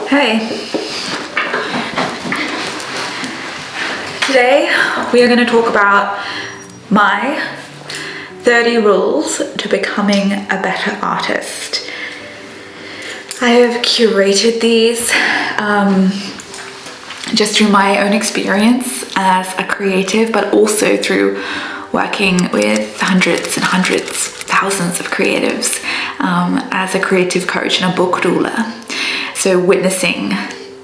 Hey. Today we are going to talk about my 30 rules to becoming a better artist. I have curated these just through my own experience as a creative, but also through working with hundreds and hundreds, thousands of creatives as a creative coach and a book doula. So witnessing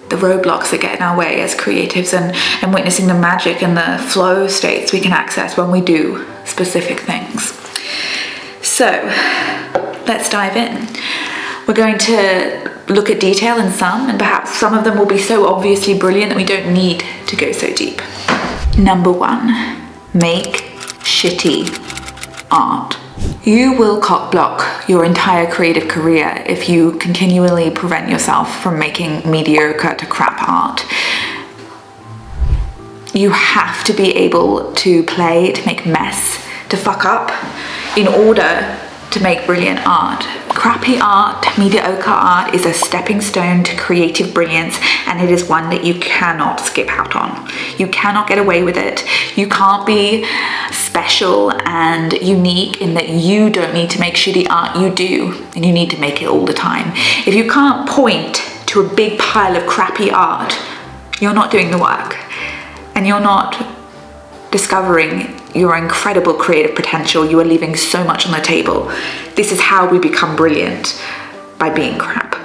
the roadblocks that get in our way as creatives and witnessing the magic and the flow states we can access when we do specific things. So let's dive in. We're going to look at detail in some, and perhaps some of them will be so obviously brilliant that we don't need to go so deep. Number 1, make shitty art. You will cock block your entire creative career if you continually prevent yourself from making mediocre to crap art. You have to be able to play, to make mess, to fuck up in order to make brilliant art. Crappy art, mediocre art is a stepping stone to creative brilliance, and it is one that you cannot skip out on. You cannot get away with it. You can't be special and unique in that you don't need to make shitty art, you do, and you need to make it all the time. If you can't point to a big pile of crappy art, you're not doing the work, and you're not discovering your incredible creative potential. You are leaving so much on the table. This is how we become brilliant, by being crap.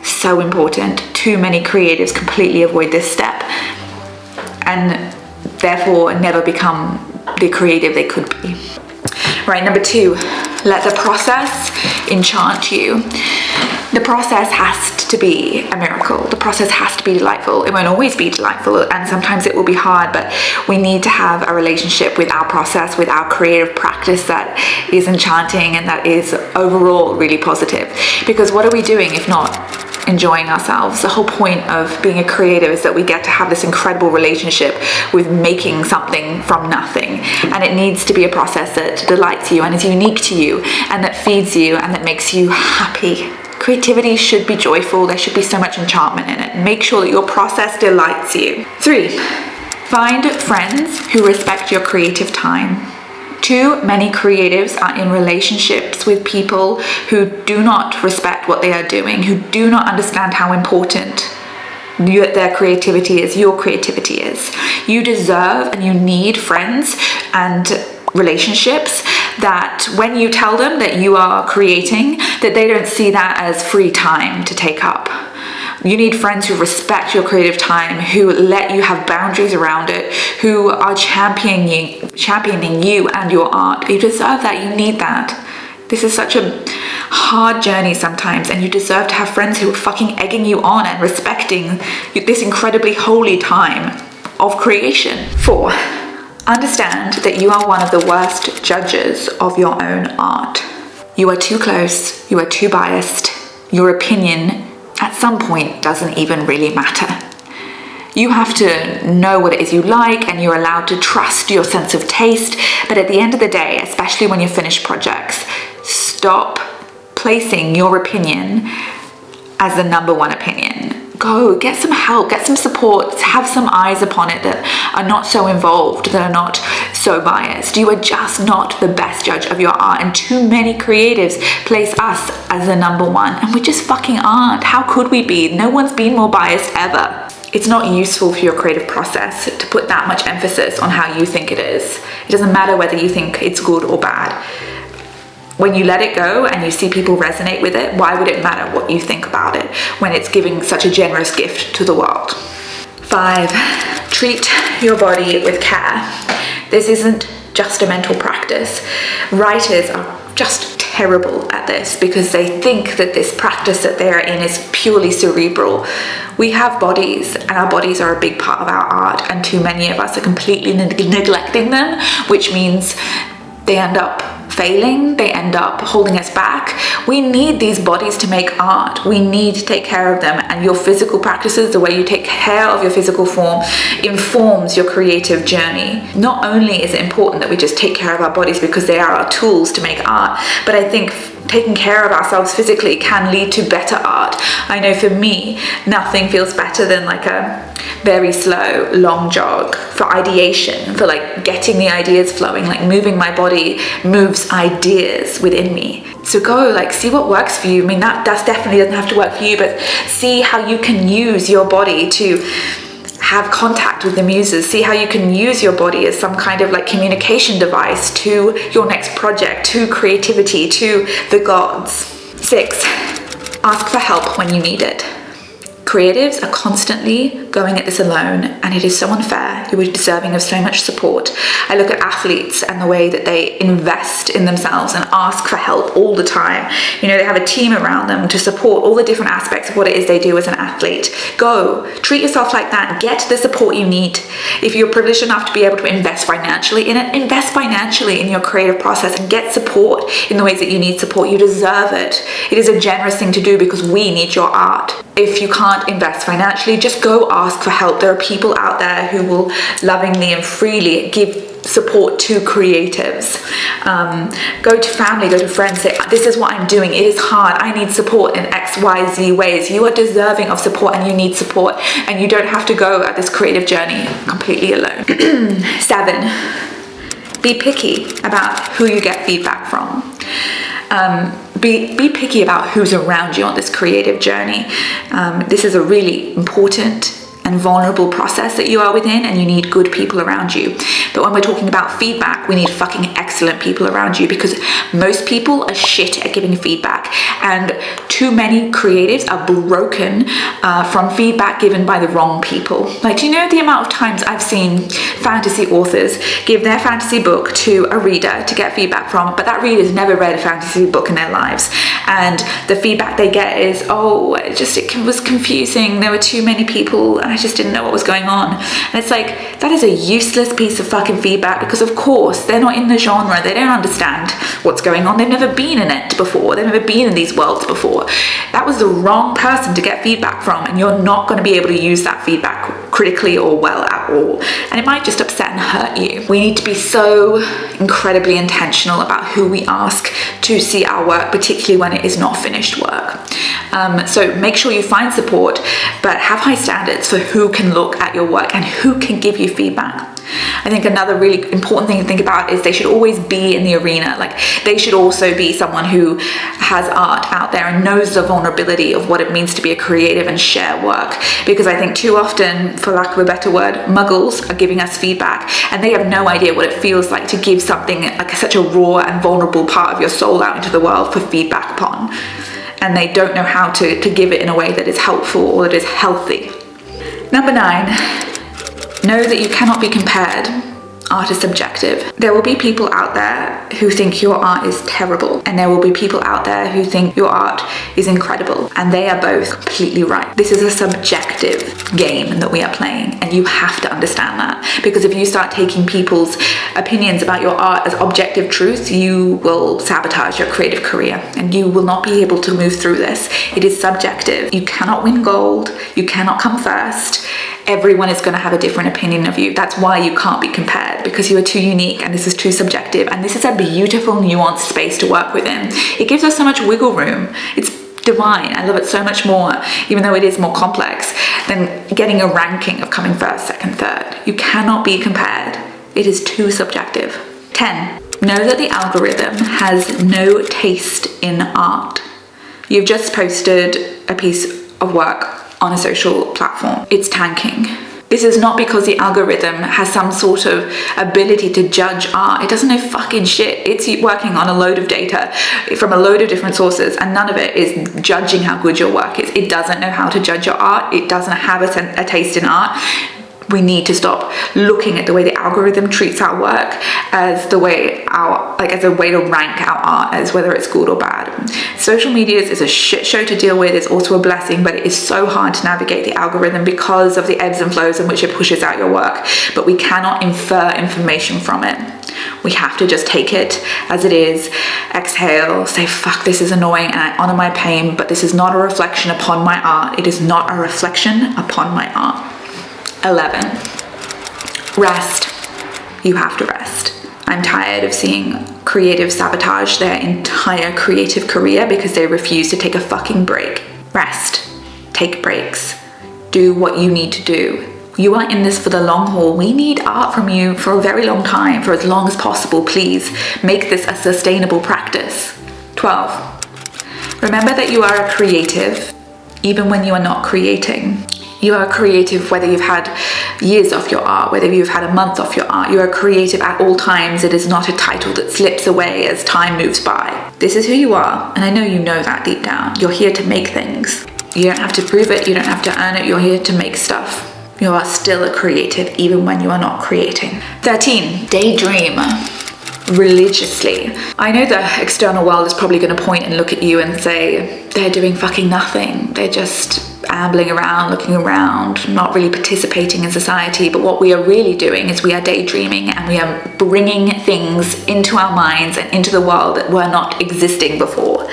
So important. Too many creatives completely avoid this step and therefore never become the creative they could be. Right, number 2, let the process enchant you. The process has to be a miracle. The process has to be delightful. It won't always be delightful, and sometimes it will be hard, but we need to have a relationship with our process, with our creative practice that is enchanting and that is overall really positive. Because what are we doing if not enjoying ourselves? The whole point of being a creative is that we get to have this incredible relationship with making something from nothing, and it needs to be a process that delights you and is unique to you and that feeds you and that makes you happy. Creativity should be joyful. There should be so much enchantment in it. Make sure that your process delights you. 3, find friends who respect your creative time. Too many creatives are in relationships with people who do not respect what they are doing, who do not understand how important their creativity is, your creativity is. You deserve and you need friends and relationships that when you tell them that you are creating, that they don't see that as free time to take up. You need friends who respect your creative time, who let you have boundaries around it, who are championing you and your art. You deserve that. You need that. This is such a hard journey sometimes, and you deserve to have friends who are fucking egging you on and respecting this incredibly holy time of creation. 4, understand that you are one of the worst judges of your own art. You are too close. You are too biased. Your opinion at some point doesn't even really matter. You have to know what it is you like, and you're allowed to trust your sense of taste. But at the end of the day, especially when you finish projects, stop placing your opinion as the number one opinion. Go get some help, get some support, have some eyes upon it that are not so involved, that are not so biased. You are just not the best judge of your art, and too many creatives place us as the number one, and we just fucking aren't. How could we be? No one's been more biased ever. It's not useful for your creative process to put that much emphasis on how you think it is. It doesn't matter whether you think it's good or bad. When you let it go and you see people resonate with it, why would it matter what you think about it when it's giving such a generous gift to the world? 5, treat your body with care. This isn't just a mental practice. Writers are just terrible at this because they think that this practice that they're in is purely cerebral. We have bodies, and our bodies are a big part of our art, and too many of us are completely neglecting them, which means they end up failing, they end up holding us back. We need these bodies to make art. We need to take care of them, and your physical practices, the way you take care of your physical form, informs your creative journey. Not only is it important that we just take care of our bodies because they are our tools to make art, but I think taking care of ourselves physically can lead to better art. I know for me, nothing feels better than like a very slow, long jog for ideation, for like getting the ideas flowing. Like moving my body moves ideas within me. So go, like, see what works for you. I mean, that definitely doesn't have to work for you, but see how you can use your body to have contact with the muses. See how you can use your body as some kind of like communication device to your next project, to creativity, to the gods. 6, ask for help when you need it. Creatives are constantly going at this alone, and it is so unfair. You are deserving of so much support. I look at athletes and the way that they invest in themselves and ask for help all the time. You know, they have a team around them to support all the different aspects of what it is they do as an athlete. Go, treat yourself like that. Get the support you need. If you're privileged enough to be able to invest financially in it, invest financially in your creative process and get support in the ways that you need support. You deserve it. It is a generous thing to do because we need your art. If you can't invest financially, just go ask for help. There are people out there who will lovingly and freely give support to creatives. Go to family, go to friends, say, this is what I'm doing, it is hard, I need support in XYZ ways. You are deserving of support, and you need support, and you don't have to go at this creative journey completely alone. 7, be picky about who you get feedback from. Be picky about who's around you on this creative journey. This is a really important and vulnerable process that you are within, and you need good people around you. But when we're talking about feedback, we need fucking excellent people around you, because most people are shit at giving feedback, and too many creatives are broken from feedback given by the wrong people. Like, do you know the amount of times I've seen fantasy authors give their fantasy book to a reader to get feedback from, but that reader's never read a fantasy book in their lives, and the feedback they get is, oh, it was confusing, there were too many people, and I just didn't know what was going on. And it's like, that is a useless piece of fucking feedback, because of course they're not in the genre, they don't understand what's going on, they've never been in it before, they've never been in these worlds before. That was the wrong person to get feedback from, and you're not going to be able to use that feedback critically or well at all, and it might just upset and hurt you. We need to be so incredibly intentional about who we ask to see our work, particularly when it is not finished work. So make sure you find support, but have high standards for who can look at your work and who can give you feedback. I think another really important thing to think about is they should always be in the arena. Like, they should also be someone who has art out there and knows the vulnerability of what it means to be a creative and share work. Because I think too often, for lack of a better word, muggles are giving us feedback, and they have no idea what it feels like to give something like such a raw and vulnerable part of your soul out into the world for feedback upon. And they don't know how to give it in a way that is helpful or that is healthy. Number 9, know that you cannot be compared. Art is subjective. There will be people out there who think your art is terrible, and there will be people out there who think your art is incredible, and they are both completely right. This is a subjective game that we are playing, and you have to understand that, because if you start taking people's opinions about your art as objective truth, you will sabotage your creative career, and you will not be able to move through this. It is subjective. You cannot win gold. You cannot come first. Everyone is going to have a different opinion of you. That's why you can't be compared, because you are too unique, and this is too subjective, and this is a beautiful, nuanced space to work within. It gives us so much wiggle room. It's divine. I love it so much more, even though it is more complex than getting a ranking of coming first, second, third. You cannot be compared. It is too subjective. 10, know that the algorithm has no taste in art. You've just posted a piece of work on a social platform. It's tanking. This is not because the algorithm has some sort of ability to judge art. It doesn't know fucking shit. It's working on a load of data from a load of different sources, and none of it is judging how good your work is. It doesn't know how to judge your art. It doesn't have a taste in art. we need to stop looking at the way the algorithm treats our work as the way as a way to rank our art as whether it's good or bad. Social media is a shit show to deal with. It's also a blessing, but it is so hard to navigate the algorithm because of the ebbs and flows in which it pushes out your work. But we cannot infer information from it. We have to just take it as it is, exhale, say, fuck, this is annoying, and I honor my pain, but this is not a reflection upon my art. It is not a reflection upon my art. 11, rest. You have to rest. I'm tired of seeing creatives sabotage their entire creative career because they refuse to take a fucking break. Rest. Take breaks. Do what you need to do. You are in this for the long haul. We need art from you for a very long time, for as long as possible. Please make this a sustainable practice. 12, remember that you are a creative even when you are not creating. You are a creative whether you've had years off your art, whether you've had a month off your art. You are a creative at all times. It is not a title that slips away as time moves by. This is who you are, and I know you know that deep down. You're here to make things. You don't have to prove it, you don't have to earn it, you're here to make stuff. You are still a creative even when you are not creating. 13, daydream religiously. I know the external world is probably going to point and look at you and say, they're doing fucking nothing. They're just ambling around, looking around, not really participating in society. But what we are really doing is we are daydreaming, and we are bringing things into our minds and into the world that were not existing before.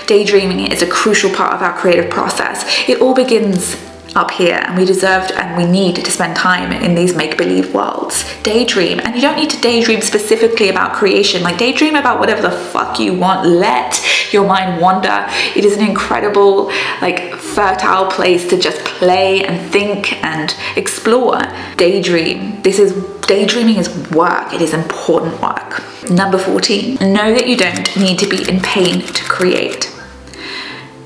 Daydreaming is a crucial part of our creative process. It all begins up here, and we deserved and we need to spend time in these make-believe worlds. Daydream, and you don't need to daydream specifically about creation. Like, daydream about whatever the fuck you want. Let your mind wander. It is an incredible, like, fertile place to just play and think and explore. Daydream. Daydreaming is work. It is important work. Number 14, know that you don't need to be in pain to create.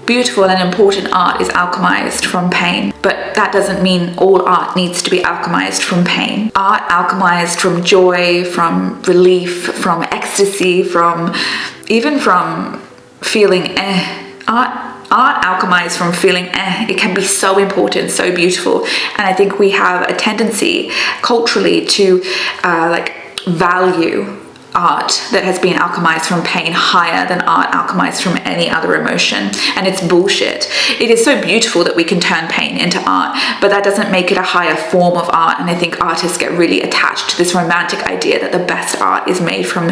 Beautiful and important art is alchemized from pain, but that doesn't mean all art needs to be alchemized from pain. Art alchemized from joy, from relief, from ecstasy, even from feeling Art alchemized from feeling it can be so important, so beautiful. And I think we have a tendency culturally to value art that has been alchemized from pain higher than art alchemized from any other emotion, and it's bullshit. It is so beautiful that we can turn pain into art, but that doesn't make it a higher form of art. And I think artists get really attached to this romantic idea that the best art is made from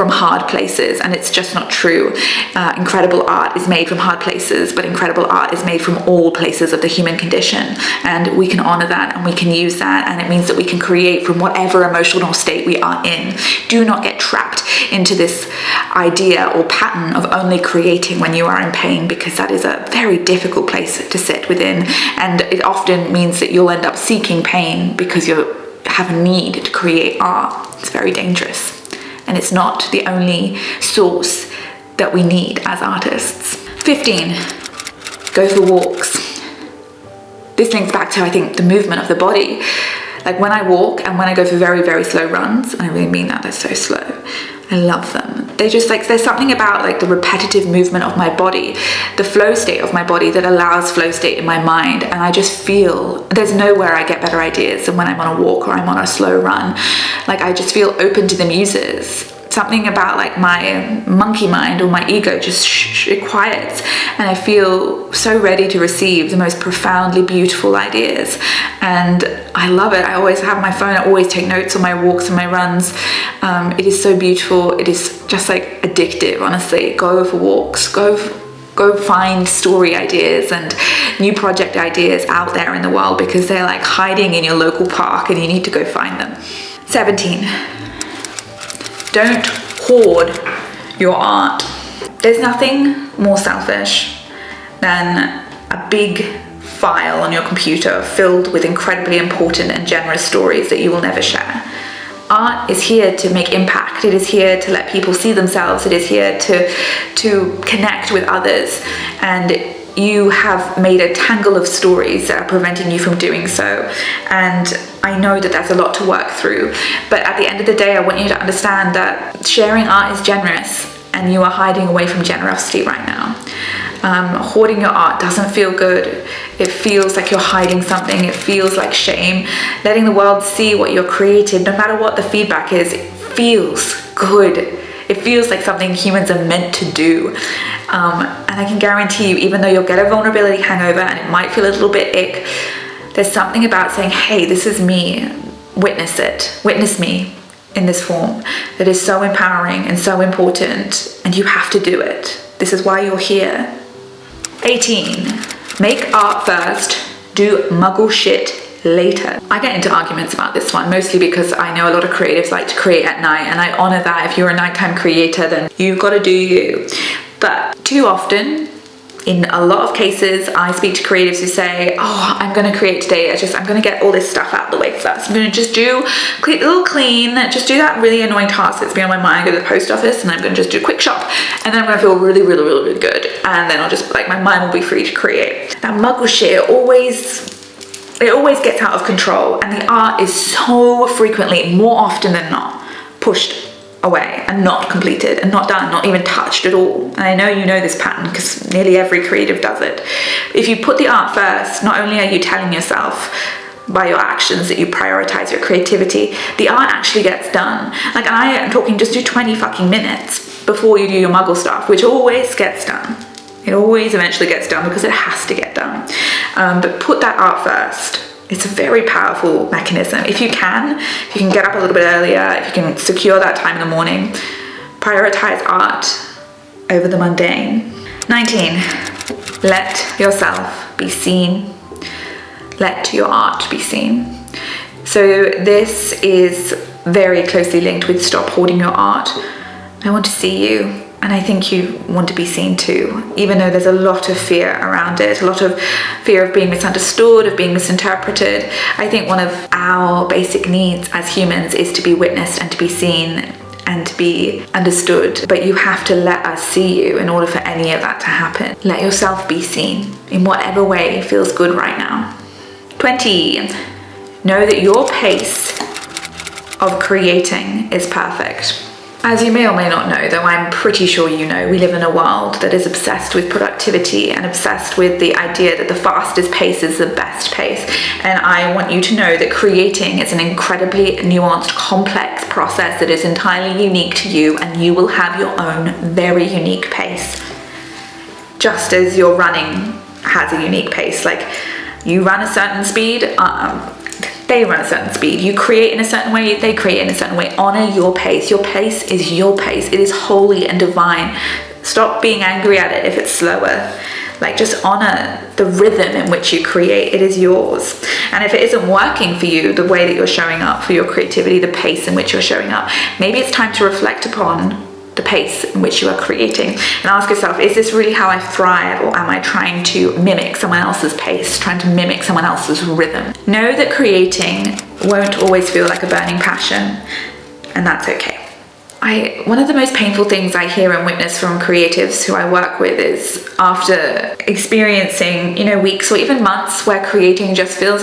hard places, and it's just not true. Incredible art is made from hard places, but incredible art is made from all places of the human condition, and we can honor that and we can use that, and it means that we can create from whatever emotional state we are in. Do not get trapped into this idea or pattern of only creating when you are in pain, because that is a very difficult place to sit within, and it often means that you'll end up seeking pain because you have a need to create art. It's very dangerous, and it's not the only source that we need as artists. 15, go for walks. This links back to, I think, the movement of the body. Like when I walk and when I go for very, very slow runs, and I really mean that, they're so slow. I love them. They just there's something about the repetitive movement of my body, the flow state of my body that allows flow state in my mind. And I just feel there's nowhere I get better ideas than when I'm on a walk or I'm on a slow run. I just feel open to the muses. Something about my monkey mind or my ego just it quiets, and I feel so ready to receive the most profoundly beautiful ideas, and I love it. I always have my phone. I always take notes on my walks and my runs. It is so beautiful. It is just addictive, honestly. Go for walks. Go find story ideas and new project ideas out there in the world, because they're hiding in your local park and you need to go find them. 17. Don't hoard your art. There's nothing more selfish than a big file on your computer filled with incredibly important and generous stories that you will never share. Art is here to make impact. It is here to let people see themselves. It is here to connect with others. And you have made a tangle of stories that are preventing you from doing so. And I know that that's a lot to work through. But at the end of the day, I want you to understand that sharing art is generous, and you are hiding away from generosity right now. Hoarding your art doesn't feel good. It feels like you're hiding something. It feels like shame. Letting the world see what you're created, no matter what the feedback is, it feels good. It feels like something humans are meant to do. And I can guarantee you, even though you'll get a vulnerability hangover and it might feel a little bit ick, there's something about saying, hey, this is me, witness it, witness me in this form, that is so empowering and so important, and you have to do it. This is why you're here. 18, make art first, do muggle shit later. I get into arguments about this one, mostly because I know a lot of creatives like to create at night, and I honor that. If you're a nighttime creator, then you've got to do you. But too often, in a lot of cases, I speak to creatives who say, oh, I'm going to create today. I'm going to get all this stuff out of the way first. I'm going to just do a little clean, just do that really annoying task that's been on my mind, go to the post office, and I'm going to just do a quick shop. And then I'm going to feel really, really, really, really good. And then I'll just, like, my mind will be free to create. That muggle shit it always gets out of control. And the art is so frequently, more often than not, pushed away and not completed and not done, not even touched at all. And I know you know this pattern because nearly every creative does it. If you put the art first, not only are you telling yourself by your actions that you prioritize your creativity, the art actually gets done. Like, I am talking, just do 20 fucking minutes before you do your muggle stuff, which always gets done. It always eventually gets done because it has to get done. But put that art first. It's a very powerful mechanism. If you can get up a little bit earlier, if you can secure that time in the morning, prioritize art over the mundane. 19, let yourself be seen. Let your art be seen. So this is very closely linked with stop hoarding your art. I want to see you. And I think you want to be seen too, even though there's a lot of fear around it, a lot of fear of being misunderstood, of being misinterpreted. I think one of our basic needs as humans is to be witnessed and to be seen and to be understood. But you have to let us see you in order for any of that to happen. Let yourself be seen in whatever way feels good right now. 20, know that your pace of creating is perfect. As you may or may not know, though I'm pretty sure you know, we live in a world that is obsessed with productivity and obsessed with the idea that the fastest pace is the best pace. And I want you to know that creating is an incredibly nuanced, complex process that is entirely unique to you, and you will have your own very unique pace. Just as your running has a unique pace. Like, you run a certain speed, they run a certain speed. You create in a certain way, they create in a certain way. Honor your pace. Your pace is your pace. It is holy and divine. Stop being angry at it if it's slower. Like, just honor the rhythm in which you create. It is yours. And if it isn't working for you, the way that you're showing up for your creativity, the pace in which you're showing up, maybe it's time to reflect upon the pace in which you are creating and ask yourself, is this really how I thrive, or am I trying to mimic someone else's pace, trying to mimic someone else's rhythm? Know that creating won't always feel like a burning passion, and that's okay. One of the most painful things I hear and witness from creatives who I work with is after experiencing, weeks or even months where creating just feels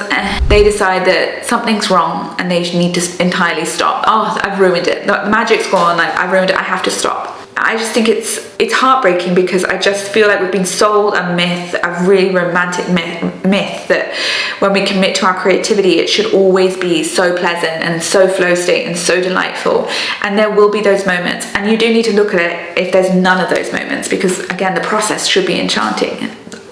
they decide that something's wrong and they need to entirely stop. Oh, I've ruined it. The magic's gone. I've ruined it. I have to stop. I just think it's heartbreaking because I just feel like we've been sold a myth, a really romantic myth that when we commit to our creativity, it should always be so pleasant and so flow state and so delightful. And there will be those moments, and you do need to look at it if there's none of those moments, because again, the process should be enchanting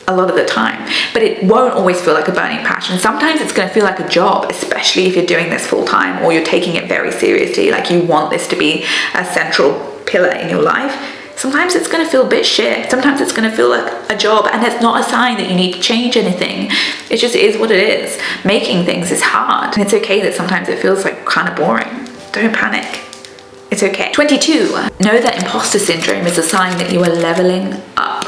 a lot of the time, but it won't always feel like a burning passion. Sometimes it's going to feel like a job, especially if you're doing this full time or you're taking it very seriously, like you want this to be a central pillar in your life. Sometimes it's going to feel a bit shit. Sometimes it's going to feel like a job, and that's not a sign that you need to change anything. It just is what it is. Making things is hard, and it's okay that sometimes it feels like kind of boring. Don't panic. It's okay. 22. Know that imposter syndrome is a sign that you are leveling up.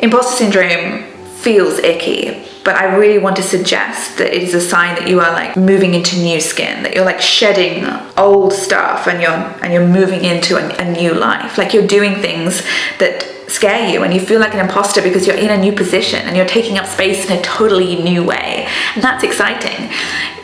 Imposter syndrome feels icky, but I really want to suggest that it is a sign that you are like moving into new skin, that you're like shedding old stuff and you're moving into a new life. Like, you're doing things that scare you and you feel like an imposter because you're in a new position and you're taking up space in a totally new way. And that's exciting.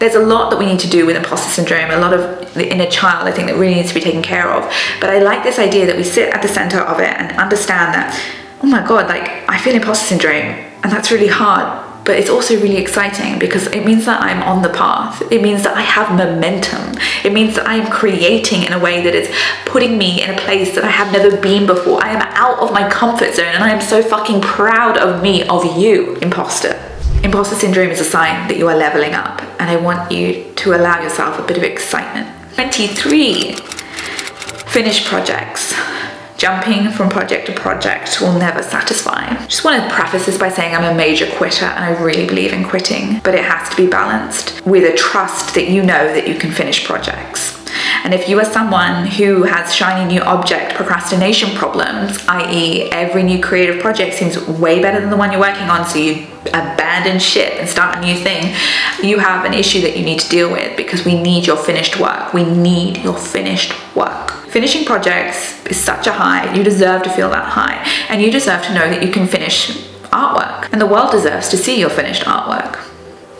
There's a lot that we need to do with imposter syndrome, a lot of the inner child, I think, that really needs to be taken care of. But I like this idea that we sit at the center of it and understand that, oh oh my God, like I feel imposter syndrome, and that's really hard. But it's also really exciting because it means that I'm on the path. It means that I have momentum. It means that I am creating in a way that is putting me in a place that I have never been before. I am out of my comfort zone, and I am so fucking proud of me, of you, imposter. Imposter syndrome is a sign that you are leveling up, and I want you to allow yourself a bit of excitement. 23, finish projects. Jumping from project to project will never satisfy. Just want to preface this by saying I'm a major quitter, and I really believe in quitting, but it has to be balanced with a trust that you know that you can finish projects. And if you are someone who has shiny new object procrastination problems, i.e. every new creative project seems way better than the one you're working on, so you abandon ship and start a new thing, you have an issue that you need to deal with, because we need your finished work. We need your finished work. Finishing projects is such a high. You deserve to feel that high, and you deserve to know that you can finish artwork, and the world deserves to see your finished artwork.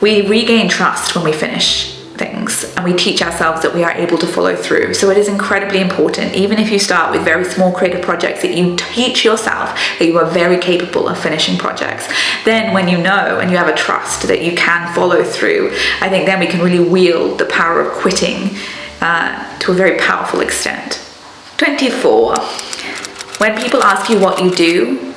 We regain trust when we finish things, and we teach ourselves that we are able to follow through. So it is incredibly important, even if you start with very small creative projects, that you teach yourself that you are very capable of finishing projects. Then when you know and you have a trust that you can follow through, I think then we can really wield the power of quitting to a very powerful extent. 24. When people ask you what you do,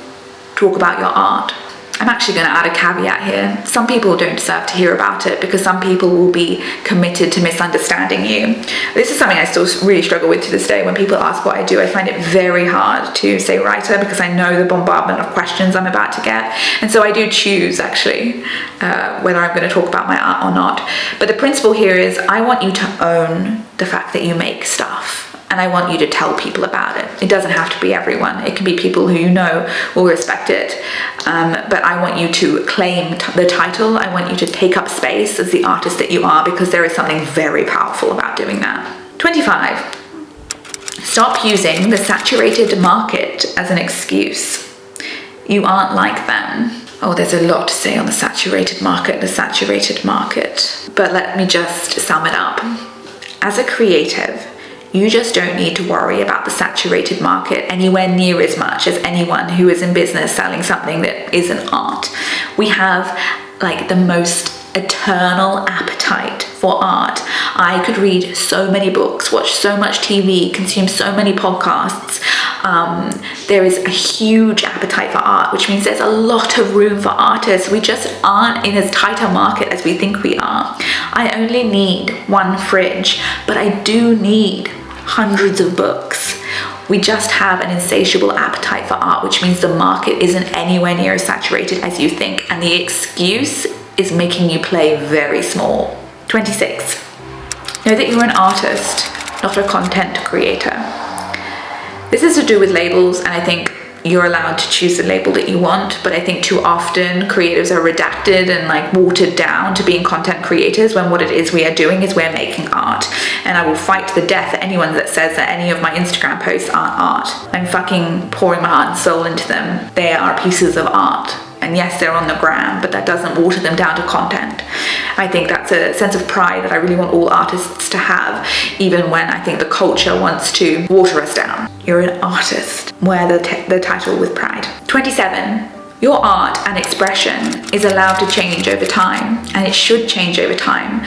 talk about your art. I'm actually going to add a caveat here. Some people don't deserve to hear about it, because some people will be committed to misunderstanding you. This is something I still really struggle with to this day. When people ask what I do, I find it very hard to say writer, because I know the bombardment of questions I'm about to get. And so I do choose, actually, whether I'm going to talk about my art or not. But the principle here is I want you to own the fact that you make stuff. And I want you to tell people about it. It doesn't have to be everyone. It can be people who you know will respect it. But I want you to claim the title. I want you to take up space as the artist that you are, because there is something very powerful about doing that. 25. Stop using the saturated market as an excuse. You aren't like them. Oh, there's a lot to say on the saturated market. But let me just sum it up. As a creative, you just don't need to worry about the saturated market anywhere near as much as anyone who is in business selling something that isn't art. We have like the most eternal appetite for art. I could read so many books, watch so much TV, consume so many podcasts. There is a huge appetite for art, which means there's a lot of room for artists. We just aren't in as tight a market as we think we are. I only need one fridge, but I do need hundreds of books. We just have an insatiable appetite for art, which means the market isn't anywhere near as saturated as you think, and the excuse is making you play very small. 26. Know that you're an artist, not a content creator. This is to do with labels, and I think you're allowed to choose the label that you want, but I think too often creatives are redacted and like watered down to being content creators, when what it is we are doing is we're making art. And I will fight to the death anyone that says that any of my Instagram posts aren't art. I'm fucking pouring my heart and soul into them. They are pieces of art. And yes, they're on the gram, but that doesn't water them down to content. I think that's a sense of pride that I really want all artists to have, even when I think the culture wants to water us down. You're an artist. Wear the title with pride. 27. Your art and expression is allowed to change over time, and it should change over time.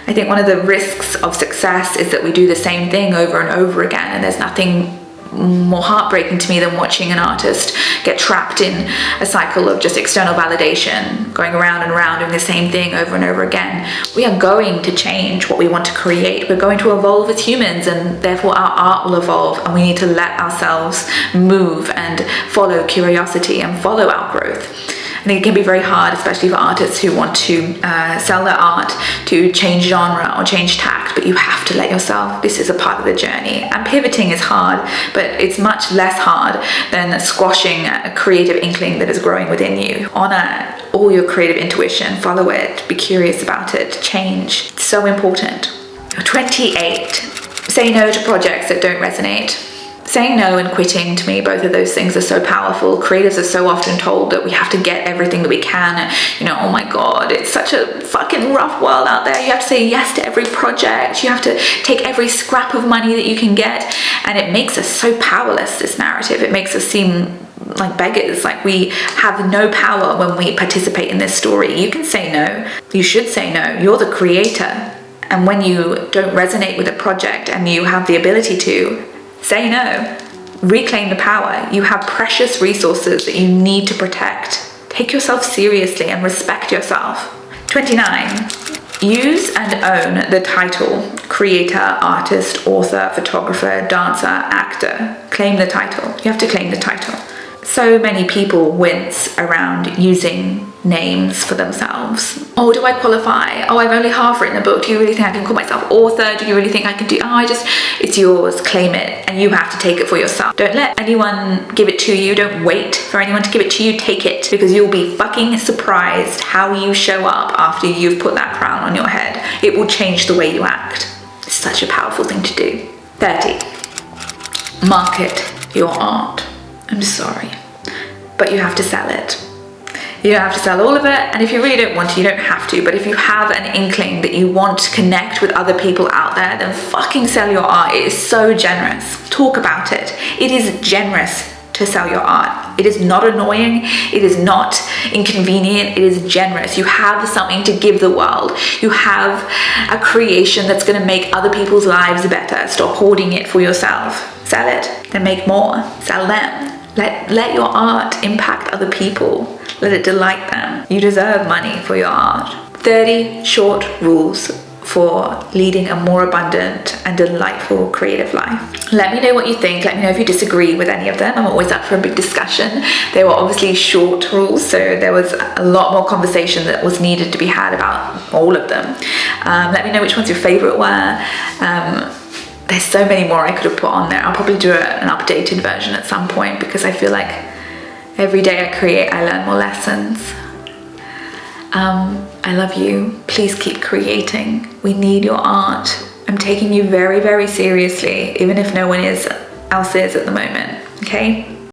I think one of the risks of success is that we do the same thing over and over again, and there's nothing more heartbreaking to me than watching an artist get trapped in a cycle of just external validation, going around and around doing the same thing over and over again. We are going to change what we want to create. We're going to evolve as humans, and therefore our art will evolve, and we need to let ourselves move and follow curiosity and follow our growth. I think it can be very hard, especially for artists who want to sell their art, to change genre or change tact, but you have to let yourself, this is a part of the journey. And pivoting is hard, but it's much less hard than squashing a creative inkling that is growing within you. Honor all your creative intuition, follow it, be curious about it, change. It's so important. 28. Say no to projects that don't resonate. Saying no and quitting, to me, both of those things are so powerful. Creatives are so often told that we have to get everything that we can. You know, oh my God, it's such a fucking rough world out there. You have to say yes to every project. You have to take every scrap of money that you can get. And it makes us so powerless, this narrative. It makes us seem like beggars. Like, we have no power when we participate in this story. You can say no. You should say no. You're the creator. And when you don't resonate with a project and you have the ability to, say no. Reclaim the power. You have precious resources that you need to protect. Take yourself seriously and respect yourself. 29. Use and own the title. Creator, artist, author, photographer, dancer, actor. Claim the title. You have to claim the title. So many people wince around using names for themselves. Oh, do I qualify? Oh, I've only half written a book. Do you really think I can call myself author? Do you really think I can do... it's yours. Claim it. And you have to take it for yourself. Don't let anyone give it to you. Don't wait for anyone to give it to you. Take it, because you'll be fucking surprised how you show up after you've put that crown on your head. It will change the way you act. It's such a powerful thing to do. 30. Market your art. I'm sorry, but you have to sell it. You don't have to sell all of it, and if you really don't want to, you don't have to, but if you have an inkling that you want to connect with other people out there, then fucking sell your art. It is so generous. Talk about it. It is generous to sell your art. It is not annoying. It is not inconvenient. It is generous. You have something to give the world. You have a creation that's going to make other people's lives better. Stop hoarding it for yourself. Sell it, then make more. Sell them. Let your art impact other people. Let it delight them. You deserve money for your art. 30 short rules for leading a more abundant and delightful creative life. Let me know what you think. Let me know if you disagree with any of them. I'm always up for a big discussion. They were obviously short rules, so there was a lot more conversation that was needed to be had about all of them. Let me know which ones your favorite were. There's so many more I could have put on there. I'll probably do an updated version at some point, because I feel like every day I create, I learn more lessons. I love you. Please keep creating. We need your art. I'm taking you very, very seriously, even if no one else is at the moment, okay?